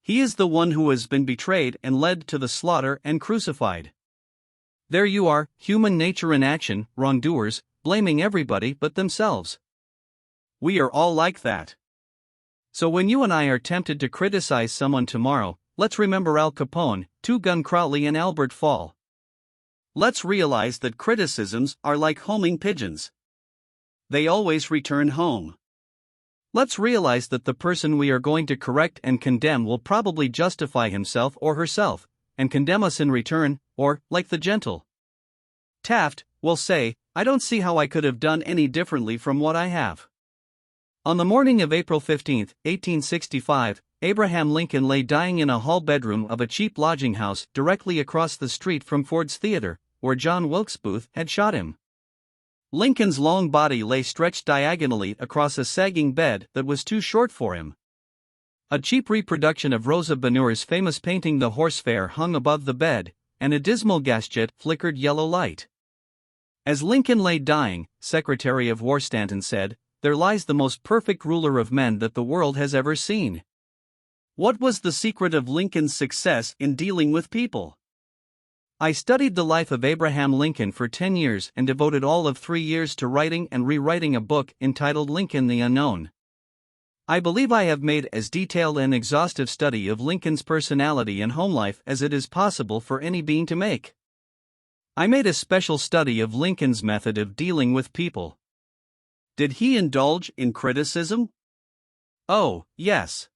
He is the one who has been betrayed and led to the slaughter and crucified. There you are, human nature in action, wrongdoers, blaming everybody but themselves. We are all like that. So when you and I are tempted to criticize someone tomorrow, let's remember Al Capone, Two Gun Crowley and Albert Fall. Let's realize that criticisms are like homing pigeons. They always return home. Let's realize that the person we are going to correct and condemn will probably justify himself or herself, and condemn us in return, or, like the gentle Taft, will say, I don't see how I could have done any differently from what I have. On the morning of April 15, 1865, Abraham Lincoln lay dying in a hall bedroom of a cheap lodging house directly across the street from Ford's Theater, where John Wilkes Booth had shot him. Lincoln's long body lay stretched diagonally across a sagging bed that was too short for him. A cheap reproduction of Rosa Bonheur's famous painting The Horse Fair hung above the bed, and a dismal gas jet flickered yellow light. As Lincoln lay dying, Secretary of War Stanton said, there lies the most perfect ruler of men that the world has ever seen. What was the secret of Lincoln's success in dealing with people? I studied the life of Abraham Lincoln for 10 years and devoted all of 3 years to writing and rewriting a book entitled Lincoln the Unknown. I believe I have made as detailed and exhaustive study of Lincoln's personality and home life as it is possible for any being to make. I made a special study of Lincoln's method of dealing with people. Did he indulge in criticism? Oh, yes.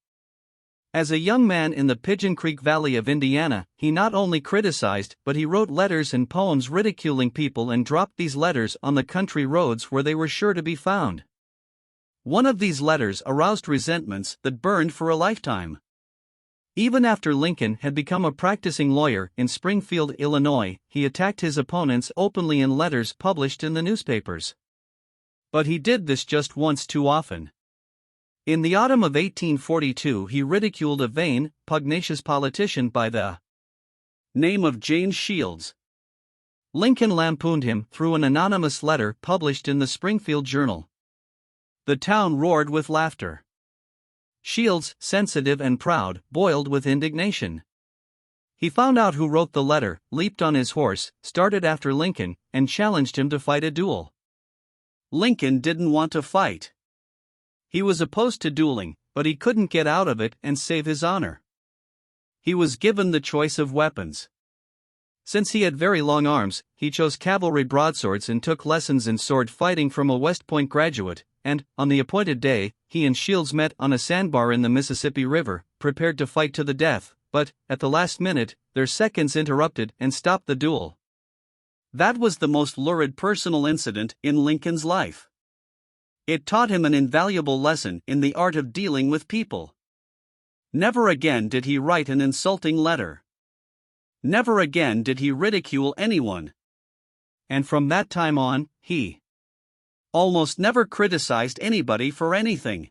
As a young man in the Pigeon Creek Valley of Indiana, he not only criticized but he wrote letters and poems ridiculing people and dropped these letters on the country roads where they were sure to be found. One of these letters aroused resentments that burned for a lifetime. Even after Lincoln had become a practicing lawyer in Springfield, Illinois, he attacked his opponents openly in letters published in the newspapers. But he did this just once too often. In the autumn of 1842, he ridiculed a vain, pugnacious politician by the name of James Shields. Lincoln lampooned him through an anonymous letter published in the Springfield Journal. The town roared with laughter. Shields, sensitive and proud, boiled with indignation. He found out who wrote the letter, leaped on his horse, started after Lincoln, and challenged him to fight a duel. Lincoln didn't want to fight. He was opposed to dueling, but he couldn't get out of it and save his honor. He was given the choice of weapons. Since he had very long arms, he chose cavalry broadswords and took lessons in sword fighting from a West Point graduate, and, on the appointed day, he and Shields met on a sandbar in the Mississippi River, prepared to fight to the death, but, at the last minute, their seconds interrupted and stopped the duel. That was the most lurid personal incident in Lincoln's life. It taught him an invaluable lesson in the art of dealing with people. Never again did he write an insulting letter. Never again did he ridicule anyone. And from that time on, he almost never criticized anybody for anything.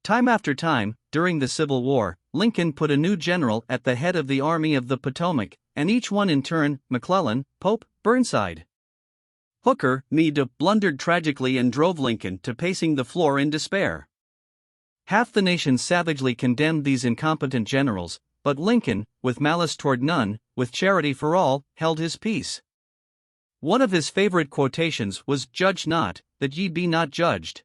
Time after time, during the Civil War, Lincoln put a new general at the head of the Army of the Potomac, and each one in turn, McClellan, Pope, Burnside, Hooker, Meade, blundered tragically and drove Lincoln to pacing the floor in despair. Half the nation savagely condemned these incompetent generals, but Lincoln, with malice toward none, with charity for all, held his peace. One of his favorite quotations was, "Judge not, that ye be not judged."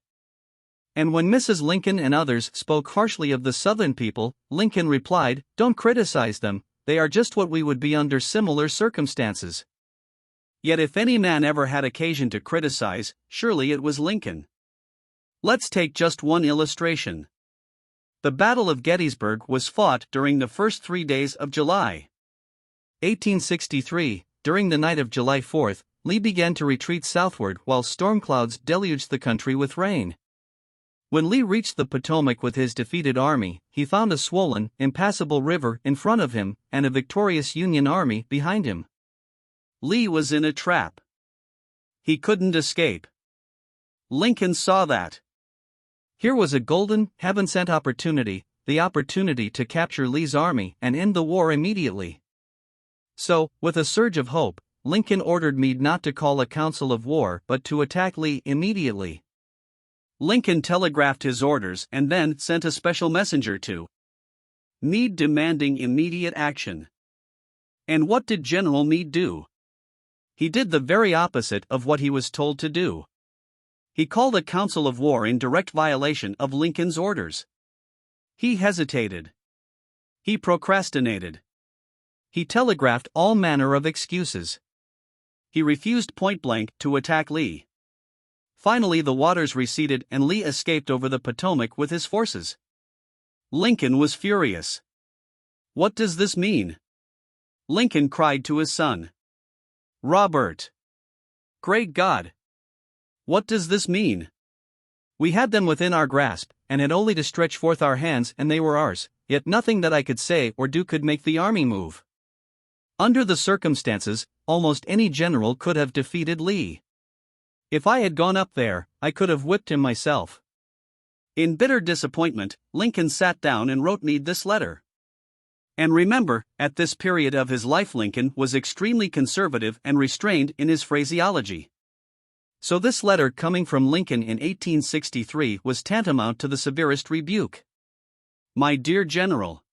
And when Mrs. Lincoln and others spoke harshly of the Southern people, Lincoln replied, "Don't criticize them, they are just what we would be under similar circumstances." Yet if any man ever had occasion to criticize, surely it was Lincoln. Let's take just one illustration. The Battle of Gettysburg was fought during the first 3 days of July 1863. During the night of July 4, Lee began to retreat southward while storm clouds deluged the country with rain. When Lee reached the Potomac with his defeated army, he found a swollen, impassable river in front of him and a victorious Union army behind him. Lee was in a trap. He couldn't escape. Lincoln saw that. Here was a golden, heaven-sent opportunity, the opportunity to capture Lee's army and end the war immediately. So, with a surge of hope, Lincoln ordered Meade not to call a council of war but to attack Lee immediately. Lincoln telegraphed his orders and then sent a special messenger to Meade demanding immediate action. And what did General Meade do? He did the very opposite of what he was told to do. He called a council of war in direct violation of Lincoln's orders. He hesitated. He procrastinated. He telegraphed all manner of excuses. He refused point-blank to attack Lee. Finally, the waters receded and Lee escaped over the Potomac with his forces. Lincoln was furious. "What does this mean?" Lincoln cried to his son. "Robert! Great God! What does this mean? We had them within our grasp, and had only to stretch forth our hands and they were ours, yet nothing that I could say or do could make the army move. Under the circumstances, almost any general could have defeated Lee. If I had gone up there, I could have whipped him myself." In bitter disappointment, Lincoln sat down and wrote Meade this letter. And remember, at this period of his life Lincoln was extremely conservative and restrained in his phraseology. So this letter coming from Lincoln in 1863 was tantamount to the severest rebuke. "My dear General,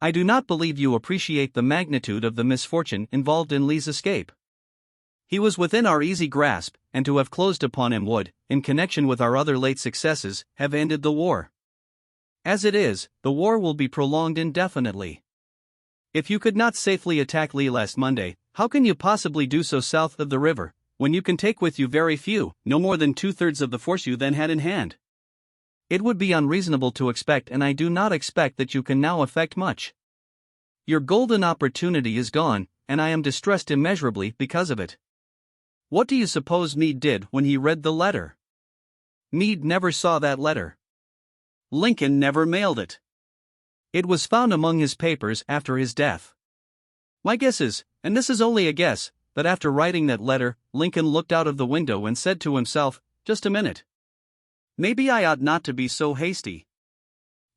I do not believe you appreciate the magnitude of the misfortune involved in Lee's escape. He was within our easy grasp, and to have closed upon him would, in connection with our other late successes, have ended the war. As it is, the war will be prolonged indefinitely. If you could not safely attack Lee last Monday, how can you possibly do so south of the river, when you can take with you very few, no more than 2/3 of the force you then had in hand? It would be unreasonable to expect, and I do not expect that you can now effect much. Your golden opportunity is gone, and I am distressed immeasurably because of it." What do you suppose Meade did when he read the letter? Meade never saw that letter. Lincoln never mailed it. It was found among his papers after his death. My guess is, and this is only a guess, that after writing that letter, Lincoln looked out of the window and said to himself, "Just a minute. Maybe I ought not to be so hasty.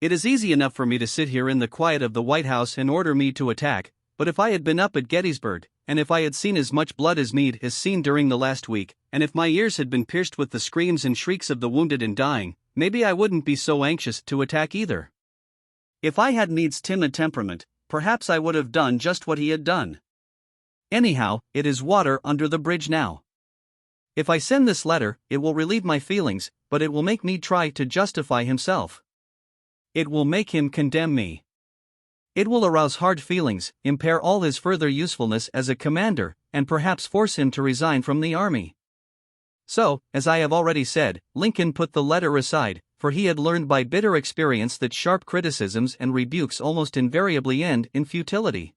It is easy enough for me to sit here in the quiet of the White House and order Meade to attack, but if I had been up at Gettysburg, and if I had seen as much blood as Meade has seen during the last week, and if my ears had been pierced with the screams and shrieks of the wounded and dying, maybe I wouldn't be so anxious to attack either. If I had Meade's timid temperament, perhaps I would have done just what he had done. Anyhow, it is water under the bridge now. If I send this letter, it will relieve my feelings, but it will make Meade try to justify himself. It will make him condemn me. It will arouse hard feelings, impair all his further usefulness as a commander, and perhaps force him to resign from the army." So, as I have already said, Lincoln put the letter aside, for he had learned by bitter experience that sharp criticisms and rebukes almost invariably end in futility.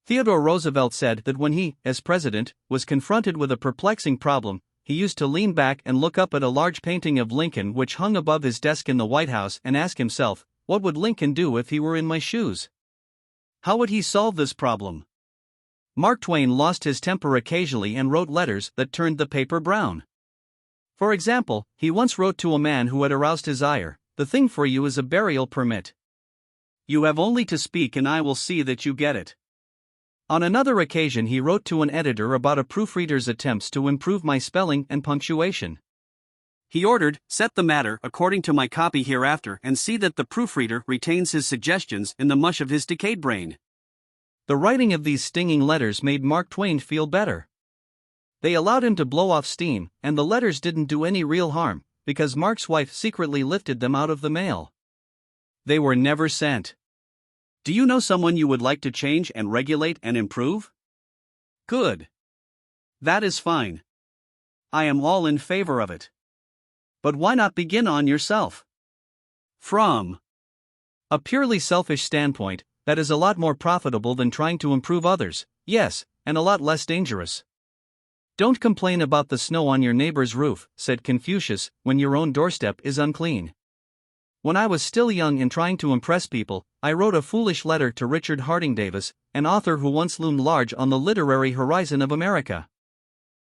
Theodore Roosevelt said that when he, as president, was confronted with a perplexing problem, he used to lean back and look up at a large painting of Lincoln which hung above his desk in the White House and ask himself, "What would Lincoln do if he were in my shoes? How would he solve this problem?" Mark Twain lost his temper occasionally and wrote letters that turned the paper brown. For example, he once wrote to a man who had aroused his ire, "The thing for you is a burial permit. You have only to speak and I will see that you get it." On another occasion he wrote to an editor about a proofreader's attempts to improve my spelling and punctuation. He ordered, "Set the matter according to my copy hereafter and see that the proofreader retains his suggestions in the mush of his decayed brain." The writing of these stinging letters made Mark Twain feel better. They allowed him to blow off steam, and the letters didn't do any real harm, because Mark's wife secretly lifted them out of the mail. They were never sent. Do you know someone you would like to change and regulate and improve? Good. That is fine. I am all in favor of it. But why not begin on yourself? From a purely selfish standpoint, that is a lot more profitable than trying to improve others, yes, and a lot less dangerous. Don't complain about the snow on your neighbor's roof, said Confucius, when your own doorstep is unclean. When I was still young and trying to impress people, I wrote a foolish letter to Richard Harding Davis, an author who once loomed large on the literary horizon of America.